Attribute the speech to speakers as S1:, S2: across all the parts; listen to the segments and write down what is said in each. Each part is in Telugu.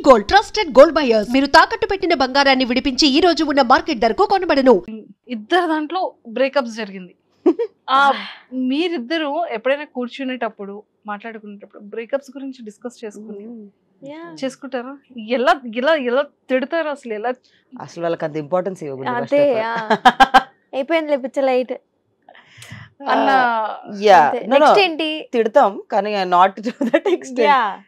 S1: గోల్డ్ ట్రస్టెడ్ గోల్డ్ బయర్స్ మీరు తాకట్టు పెట్టిన బంగారాన్ని విడిపించి ఈ రోజు ఉన్న మార్కెట్ ధరకు కొనబడను.
S2: ఇద్దరు దాంట్లో బ్రేకప్స్ జరిగింది. ఆ మీరిద్దరు ఎప్పుడైనా కూర్చునేటప్పుడు మాట్లాడుకునేటప్పుడు బ్రేకప్స్ గురించి డిస్కస్ చేసుకుంటారా? ఎలా ఎలా ఎలా తిడతారు అసలు? ఎలా
S3: అసలు వాళ్ళకి అంత ఇంపార్టెన్స్
S4: అదే అయిపోయింది పిచ్చ లైట్
S2: అన్న
S4: నెక్స్ట్ ఏంటి
S3: తిడతాం కానీ నాట్ టు దట్ ఎక్స్టెంట్.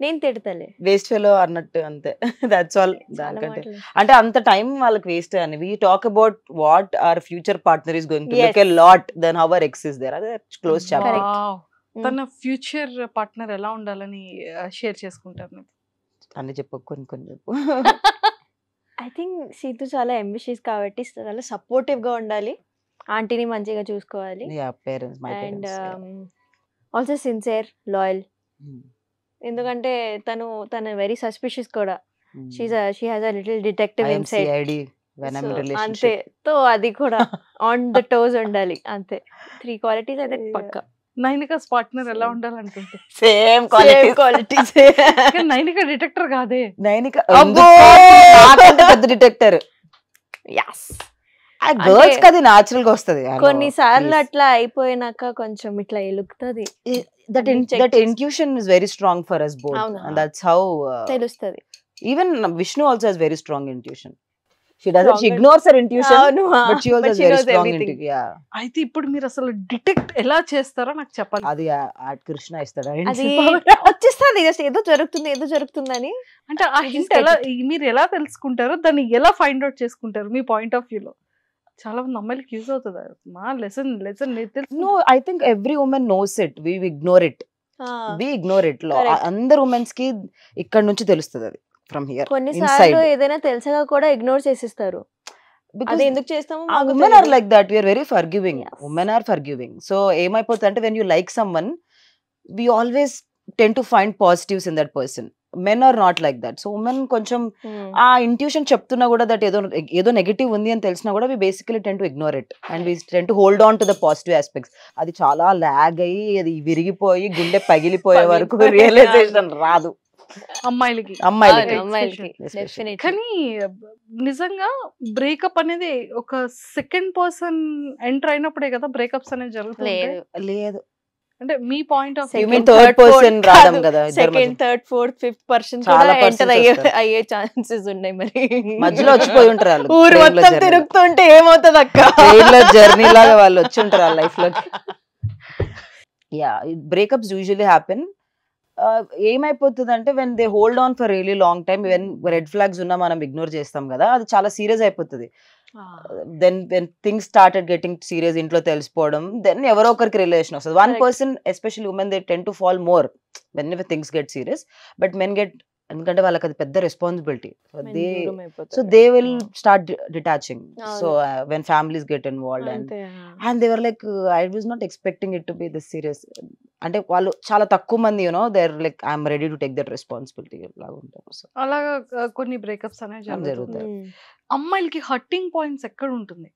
S4: నేను తిడతలే
S3: వేస్ట్ ఫెలో అన్నట్టు అంతే. That's all. దానికంటే అంటే అంత టైం వాళ్ళకి వేస్ట్ అని. We talk about what our future partner is going to look a lot then how our ex is there. అదే క్లోజ్ చాప్టర్.
S2: తన ఫ్యూచర్ పార్ట్నర్ ఎలా ఉండాలని షేర్ చేసుకుంటారు?
S3: అన్ని చెప్పు, కొన్ని చెప్పు.
S4: ఐ థింక్ సీతు చాలా అంబిషియస్ కాబట్టి చాలా సపోర్టివ్ గా ఉండాలి, ఆంటీని మంచిగా చూసుకోవాలి, అండ్ ఆల్సో సిన్సియర్, లాయల్. ఎందుకంటే తను వెరీ సస్పిషియస్ కూడా. She has a little detective inside. అంతే, సో అది కూడా ఆన్ ద టోస్ ఉండాలి. అంతే 3 క్వాలిటీస్ అయితే పక్కా.
S2: నైనికాస్ పార్ట్నర్ ఎలా ఉండాలనుకుంటే
S3: సేమ్ క్వాలిటీస్.
S2: నైనిక డిటెక్టర్ కాదే.
S3: నైనిక పెద్ద డిటెక్టర్. గర్ల్స్ కది న్యాచురల్ గా వస్తది.
S4: కొన్నిసార్లు అట్లా అయిపోయినాక కొంచెం ఇట్లా ఎలుగుతుంది.
S3: That intuition is very strong for us both. And that's how
S4: తెలుస్తది.
S3: Even Vishnu also has very strong intuition. She ignores her intuition, but she also has very strong intuition. Yeah.
S2: అయితే ఇప్పుడు మీరు అసలు డిటెక్ట్ ఎలా చేస్తారో నాకు చెప్పాలి.
S3: అది కృష్ణ ఇస్తాడా?
S4: అది వచ్చేస్తుంది జస్ట్ ఏదో జరుగుతుందని.
S2: అంటే ఆ హింట్ ఎలా మీరు ఎలా తెలుసుకుంటారో, దాన్ని ఎలా ఫైండ్ అవుట్ చేసుకుంటారు మీ పాయింట్ ఆఫ్ వ్యూలో? చాలా మంది అమ్మాయిలకి యూజ్ అవుతుంది మా lesson.
S3: No, I think every woman knows it. We ignore it. అందరు ఉమెన్స్ కి ఇక్కడ నుంచి తెలుస్తుంది అది. ఫ్రమ్ హియర్
S4: కొన్నిసార్లు ఏదైనా తెలుసగా కూడా ఇగ్నోర్ చేసిస్తారు. అది ఎందుకు చేస్తాము?
S3: women are like that. We are very forgiving. Women are forgiving. So ఏమైపోతుంది అంటే when you like someone, we always tend to find positives in that person. Men are not like that. So women కొంచెం ఆ ఇంట్యూషన్ చెప్తున్నా కూడా దట్ ఏదో నెగటివ్ ఉంది అని తెలిసినా కూడా we basically tend to ignore it and we tend to hold on to the positive aspects. అది చాలా లాగ్ అయ్యి అది విరిగిపోయి గుండె పగిలిపోయే వరకు రియలైజేషన్ రాదు అమ్మాయిలకి.
S2: కానీ నిజంగా బ్రేకప్ అనేది ఒక సెకండ్ పర్సన్ ఎంటర్ అయినప్పుడే కదా బ్రేకప్స్ అనేది జరుగుతుంది.
S3: లేదు
S2: అంటే మీ point of
S3: view third person రావడం కదా.
S4: Second, third, fourth, fifth person కూడా ఎంటర్ అయ్యే ఛాన్సెస్ ఉన్నాయి. మరి
S3: మధ్యలో వచ్చిపోయి ఉంటారు వాళ్ళు.
S4: ఊరు మొత్తం తిరుగుతుంటే ఏమవుతుంది అక్క?
S3: జర్నీ లాగా వాళ్ళు వచ్చి ఉంటారు వాళ్ళ లైఫ్ లోకి. Yeah, breakups usually happen. ఏమైపోతుంది అంటే when they hold on for really long time, when red flags ఉన్నా మనం ఇగ్నోర్ చేస్తాం కదా, అది చాలా సీరియస్ అయిపోతుంది. Then when things started getting serious, ఇంట్లో తెలిసిపోవడం, దెన్ ఎవరో ఒకరికి రిలేషన్ వస్తుంది. One person, especially women, they tend to fall more whenever things get serious. But men get, ఎందుకంటే వాళ్ళకి అది పెద్ద responsibility. So they will start detaching. So when families get involved and they were like, I was not expecting it to be this serious. అంటే వాళ్ళు చాలా తక్కువ మంది they are like I'm ready to take that responsibility లాగా ఉంటారు. సో
S2: అలాగా కొన్ని బ్రేకప్స్ అనేవి జరుగుతాయి. అమ్మాయిలకి హట్టింగ్ పాయింట్స్ ఎక్కడ ఉంటుంది?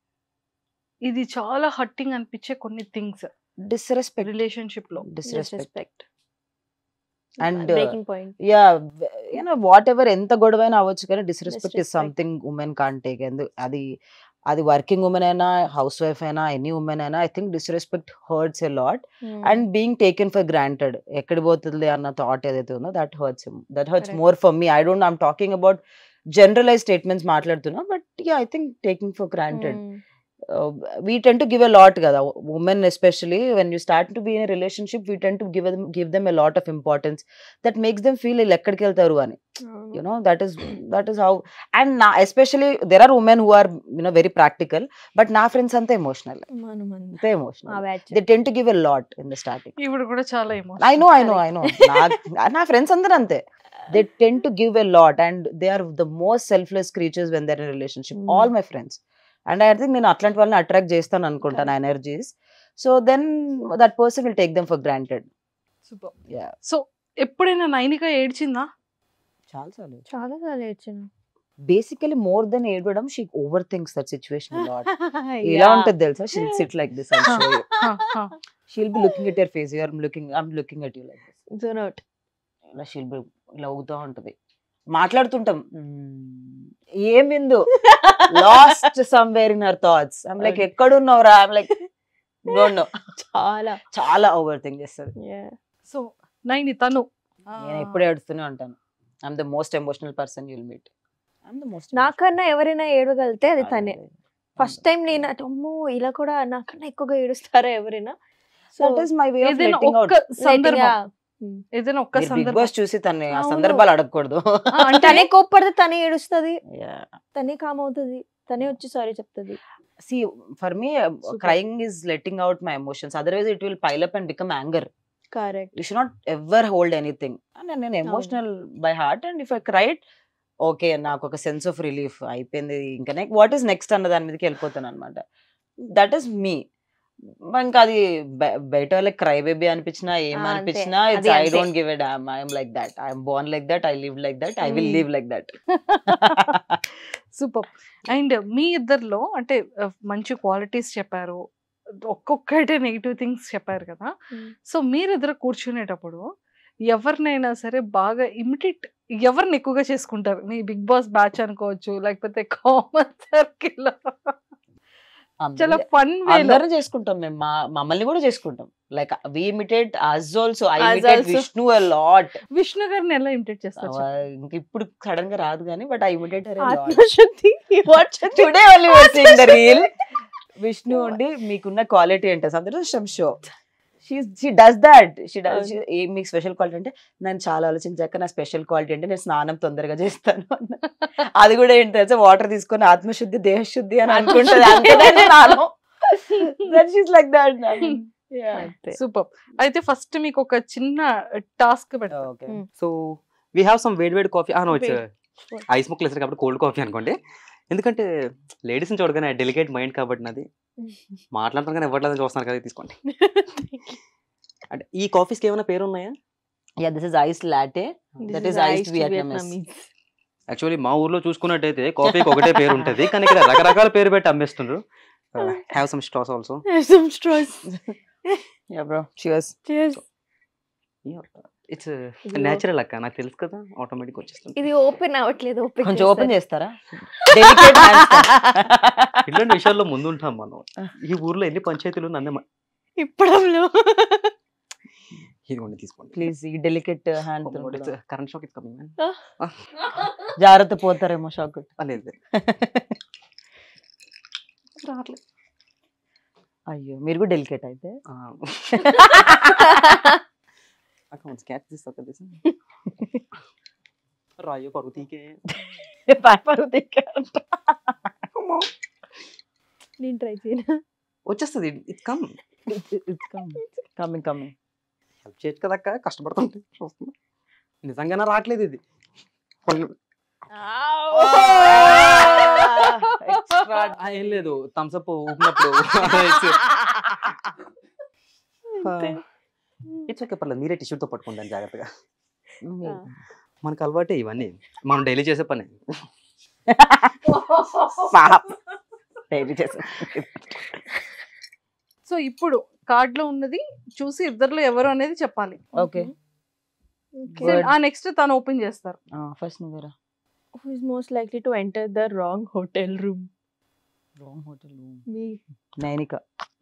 S2: ఇది చాలా హట్టింగ్ అనిపించే కొన్ని థింగ్స్.
S3: డిస్రెస్పెక్ట్,
S2: రిలేషన్షిప్ లో
S4: disrespect
S3: and yeah, whatever ఎంత గొడవైనా అవ్వచ్చు కానీ disrespect is something women can't take. అది వర్కింగ్ ఉమెన్ అయినా, హౌస్ వైఫ్ అయినా, ఎనీ ఉమెన్ అయినా, I think disrespect hurts a lot. And being taken for granted, ఎక్కడి పోతుంది అన్న థాట్ ఏదైతే ఉందో that hurts more for me. I'm talking about generalized statements మాట్లాడుతున్నా, but yeah, I think taking for granted. we tend to give a lot kada, women especially when you start to be in a relationship, we tend to give them a lot of importance that makes them feel ekkadiki veltaru ani. You know, that is how. And especially there are women who are very practical, but na friends ante emotional. They tend to give a lot in the starting.
S2: ivudu kuda chaala emotional.
S3: I know na friends andaru ante, they tend to give a lot and they are the most selfless creatures when they're in a relationship. All my friends, and I think నేను అట్లాంటి వాళ్ళని అట్రాక్ట్ చేస్తాను అనుకుంటాను, energies. So then that person will take them for granted.
S2: Super. Yeah. So ఎప్పుడైనా నైనిక ఏడ్చిందా?
S4: చాలా ఏడ్చినా.
S3: బేసికలీ మోర్ దెన్ ఏడవడం, she over thinks that situation lot. ఎలా ఉంటుంది తెలుసా? She'll sit like this and show you. She'll be looking at your face, I am looking at you like this.
S4: Zone out.
S3: ఇలా షీల్ బి ఇలా ఊగుతూ ఉంటుంది. మాట్లాడుతుంటాం ఏమిందు lost somewhere in her thoughts I'm like ఎక్కడున్నావురా ఐమ్ లైక్ డోంట్ నో చాలా ఓవర్ థింక్ చేస్తుంది.
S2: సో నైని తను
S3: నేను ఎప్పుడు ఏడుస్తూనే ఉంటాను. I'm the most emotional person you'll meet.
S4: నాకన్నా ఎవరైనా ఏడవగలితే అది తనే. ఫస్ట్ టైం నేను అమ్మో ఇలా కూడా నాకన్నా ఎక్కువగా ఏడుస్తారా ఎవరైనా.
S3: That is my way of
S2: ఏదైనా
S3: లెట్టింగ్ అవుట్.
S2: ఒక్క సందర్భం ఏదైనా ఒక్క
S3: బిగ్
S2: సందర్భం
S3: బాస్ చూసి తన్ని ఆ సందర్భాలు అడగకూడదు.
S2: అంటే
S4: తనే కోప్పడితే తనే ఏడుస్తుంది, తనే కామ్ అవుతుంది, తనే వచ్చి సారీ చెప్తుంది.
S3: See, for me, crying is letting out my emotions. Otherwise, it will pile up and become anger.
S4: Correct.
S3: You should not ever hold anything. And నేను emotional by heart, and if I cried, okay, నాకు ఒక సెన్స్ ఆఫ్ రిలీఫ్ అయిపోయింది. ఇంకా వాట్ ఈస్ నెక్స్ట్ అన్న దాని మీదకి వెళ్ళిపోతాను అనమాట. That is me. ఇంకా అది బయట వాళ్ళకి క్రై బేబీ అనిపించినా ఏమనిపించినా it's I don't give a damn. I'm like that. I'm born like that. I live like that. I will live like that.
S2: Super. And మీ ఇద్దరిలో అంటే మంచి క్వాలిటీస్ చెప్పారు, ఒక్కొక్కటే నెగిటివ్ థింగ్స్ చెప్పారు కదా. సో మీరిద్దరు కూర్చునేటప్పుడు ఎవరినైనా సరే బాగా ఇమిటేట్ ఎవరిని ఎక్కువగా చేసుకుంటారు? మీ బిగ్ బాస్ బ్యాచ్ అనుకోవచ్చు, లేకపోతే కామన్ సర్కిల్, చాలా ఫన్
S3: అందరూ చేసుకుంటాం మేము. మమ్మల్ని కూడా చేసుకుంటాం. Like we imitate us also. I imitate Vishnu a lot.
S2: Vishnu గారిని ఎలా ఇమిటేట్ చేస్తారు?
S3: ఇంక ఇప్పుడు సడన్ గా రాదు కానీ but I imitate her a lot.
S4: ఆత్మశక్తి
S3: Today only we are seeing the reel. Vishnu ఉండి మీకున్న క్వాలిటీ అంటే something show. She does that. She does. మీకు స్పెషల్ క్వాలిటీ అంటే నేను చాలా ఆలోచించాక నా స్పెషల్ క్వాలిటీ అంటే నేను స్నానం తొందరగా చేస్తాను. అది కూడా ఏంటి తెలుసా, వాటర్ తీసుకొని ఆత్మశుద్ధి దేహశుద్ధి అని అనుకుంటుంది.
S2: సూపర్. అయితే ఫస్ట్ మీకు ఒక చిన్న టాస్క్ పెడతా.
S5: సో వీ హ్యావ్ సమ్ వేడి కాఫీ. నో, ఇట్స్ ఐస్ ముక్కలు వేసారు కాబట్టి కోల్డ్ కాఫీ అనుకోండి. ఎందుకంటే లేడీస్ని చూడగానే డెలికేట్ మైండ్ కాబట్టి నాది, మాట్లాడతాను కానీ ఇవ్వట్లేదని చూస్తున్నారు కదా, తీసుకోండి. అంటే ఈ కాఫీస్కి ఏమైనా పేరు ఉన్నాయా?
S3: Yeah, this is iced latte. That is iced Vietnamese.
S5: Actually మా ఊర్లో చూసుకున్నట్టయితే కాఫీకి ఒకటే పేరు ఉంటుంది, కానీ ఇక్కడ రకరకాల పేరు పెట్టి అమ్మేస్తుండ్రు. Have some straws also.
S3: Yeah bro, cheers.
S5: It's natural అక్క, నాకు తెలుసు కదా, ఆటోమేటిక్ వచ్చేస్తుంది.
S4: ఇది ఓపెన్ అవ్వట్లేదు.
S3: కొంచెం ఓపెన్ చేస్తారా? Delicate hands.
S5: ఇట్లాంటి విషయాల్లో ముందు ఉంటాం మనం. ఈ ఊర్లో ఎన్ని పంచాయతీలు నన్నే
S4: ఇప్పడంలో.
S5: ఇదిగోండి తీసుకోండి
S3: ప్లీజ్. ఈ delicate hand
S5: current shock is coming.
S3: జాగ్రత్త, పోతారేమో షాక్.
S5: లేదు
S3: అయ్యో, మీరు కూడా డెలికేట్ అయితే.
S5: స్కెచ్ తీసుకో రాయో పరుతీకే
S4: నేను ట్రై చేయను.
S5: వచ్చేస్తుంది. It's come.
S3: కమింగ్.
S5: హెల్ప్ చేయొచ్చు కదా అక్క, కష్టపడుతుంటే చూస్తున్నా. నిజంగానే రావట్లేదు ఇది. ఏం లేదు, థమ్స్అప్ ఊపినప్పుడు. ఇట్స్ ఓకే, పర్లేదు. మీరే టిష్యూతో పట్టుకుంటాను జాగ్రత్తగా. మనకు అలవాటే ఇవన్నీ, మనం డైలీ చేసే పని.
S2: సో ఇప్పుడు కార్డ్ లో ఉన్నది చూసి ఇద్దరులో ఎవరు అనేది చెప్పాలి.
S3: ఓకే.
S2: ఆ నెక్స్ట్ తను ఓపెన్ చేస్తారు.
S3: ఫస్ట్ నువ్వేరా.
S4: Who is most likely to enter the wrong hotel room?
S3: Wrong hotel room.
S4: Me.
S3: Nainika.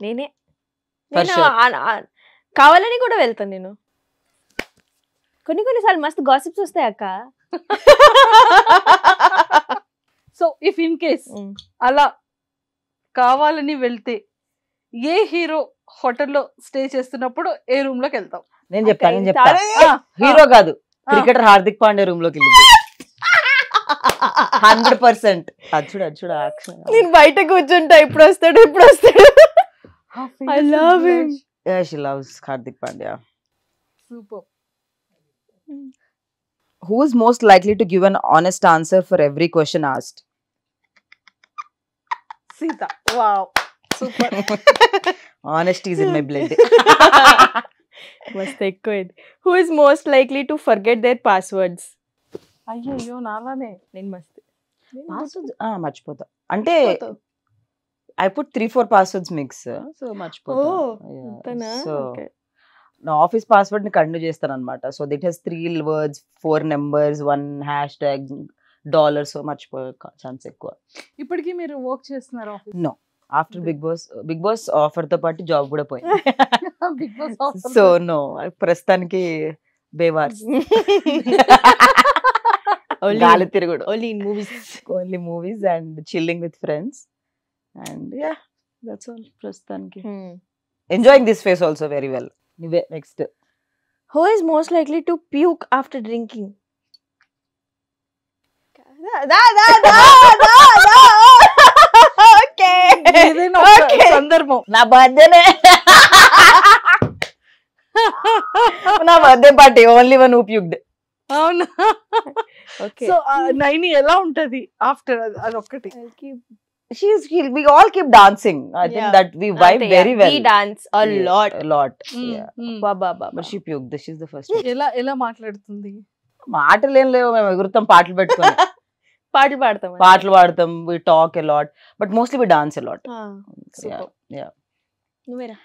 S4: నేనే. కావాలని కూడా వెళ్తాను నేను. కొన్నిసార్లు మస్తు గాసిప్స్ వస్తాయి అక్క.
S2: సో ఇఫ్ ఇన్ కేస్ అలా కావాలని వెళ్తే ఏ హీరో హోటల్లో స్టే చేస్తున్నప్పుడు ఏ రూమ్ లోకి వెళ్తాం?
S3: నేను చెప్తా. హీరో కాదు, క్రికెటర్ హార్దిక్ పాండే రూమ్ లోకి వెళ్ళింది 100%. అచ్చుడు యాక్షన్.
S4: నేను బయట కూర్చుంటా, ఇప్పుడు వస్తాడు. I love him.
S3: Yeah, she loves Hardik Pandya.
S2: Super.
S3: Who is most likely to give an honest answer for every question asked?
S2: Sita. Wow. Super.
S3: Honesty is in my blood.
S4: మస్త్ ఎక్కువ. Who is most likely to forget their passwords?
S2: అయ్యో నాలానే.
S4: నేను మస్త్
S3: పాస్వర్డ్స్ మర్చిపోతా. అంటే I put 3-4 passwords mix, so మర్చిపోతా.
S4: అంతనా?
S3: So నా ఆఫీస్ పాస్వర్డ్ ని కంటిన్యూ చేస్తాను అనమాట. So it has 3 words, 4 numbers, 1 hashtag $, సో మర్చిపోయే ఛాన్స్ ఎక్కువ.
S2: ఇప్పటికీ మీరు వర్క్ చేస్తున్నారు office?
S3: No, after Bigg Boss offer తో పాటు జాబ్ కూడా పోయింది.
S2: బిగ్ బాస్
S3: సో నో, ప్రస్తుతానికి బేవార్స్, గాలి తిరుగుడు, only movies and chilling with friends and yeah that's all ప్రస్తుతానికి. Enjoying this phase also very well. Next,
S4: who is most likely to puke after drinking?
S2: ఏదైనా ఒక సందర్భం.
S3: నా బర్త్డేనే, నా birthday party, only one who puked.
S2: అవునా? సో నైని ఎలా ఉంటది ఆఫ్టర్ అదొక్కటి?
S3: We all keep dancing. I think that we vibe very well.
S4: We dance a lot.
S3: Yeah.
S4: Baba.
S3: But she puked. She's the first.
S2: ఎలా మాట్లాడుతుంది?
S3: మాటలు ఏం లేవు, మేము ఎగురుతాం పాటలు పెట్టుకొని.
S4: పాటలు
S3: పాడతాం. We talk a lot, but mostly we dance a lot.
S4: super.
S3: Yeah.
S4: నువ్వేరా?